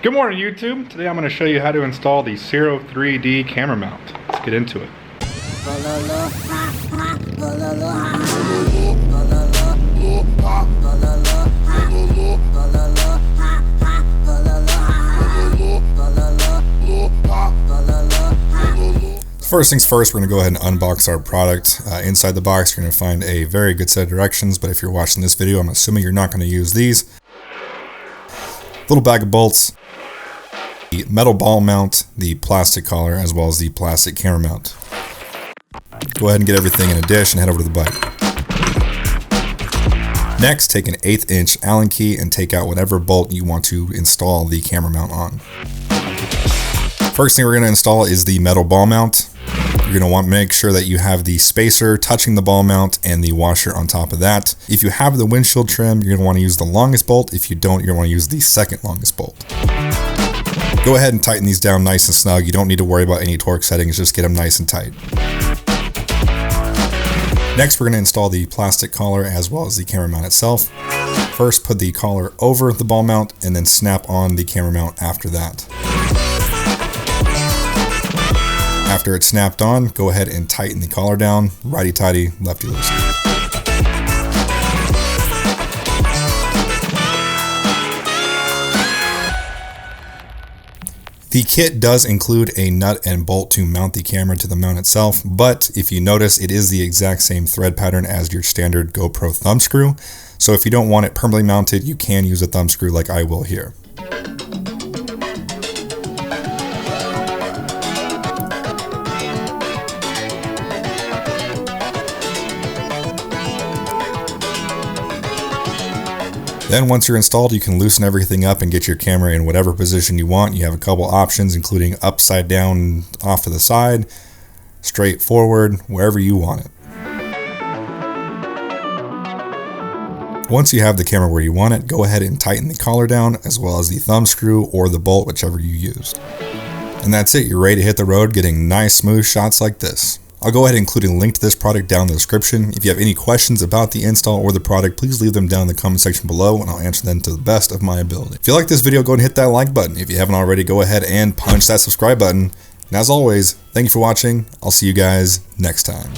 Good morning, YouTube. Today I'm going to show you how to install the Ciro3d camera mount. Let's get into it. First things first, we're going to go ahead and unbox our product. Inside the box, you're going to find a very good set of directions, but if you're watching this video, I'm assuming you're not going to use these. Little bag of bolts, the metal ball mount, the plastic collar, as well as the plastic camera mount. Go ahead and get everything in a dish and head over to the bike. Next, take an 1/8 inch Allen key and take out whatever bolt you want to install the camera mount on. First thing we're going to install is the metal ball mount. You're going to want to make sure that you have the spacer touching the ball mount and the washer on top of that. If you have the windshield trim, you're going to want to use the longest bolt. If you don't, you're going to want to use the second longest bolt. Go ahead and tighten these down nice and snug. You don't need to worry about any torque settings, just get them nice and tight. Next, we're going to install the plastic collar as well as the camera mount itself. First, put the collar over the ball mount and then snap on the camera mount after that. After it's snapped on, go ahead and tighten the collar down, righty-tighty, lefty-loosey. The kit does include a nut and bolt to mount the camera to the mount itself, but if you notice, it is the exact same thread pattern as your standard GoPro thumb screw. So if you don't want it permanently mounted, you can use a thumb screw like I will here. Then once you're installed, you can loosen everything up and get your camera in whatever position you want. You have a couple options, including upside down, off to the side, straight forward, wherever you want it. Once you have the camera where you want it, go ahead and tighten the collar down, as well as the thumb screw or the bolt, whichever you used. And that's it, you're ready to hit the road, getting nice smooth shots like this. I'll go ahead and include a link to this product down in the description. If you have any questions about the install or the product, please leave them down in the comment section below and I'll answer them to the best of my ability. If you like this video, go ahead and hit that like button. If you haven't already, go ahead and punch that subscribe button. And as always, thank you for watching. I'll see you guys next time.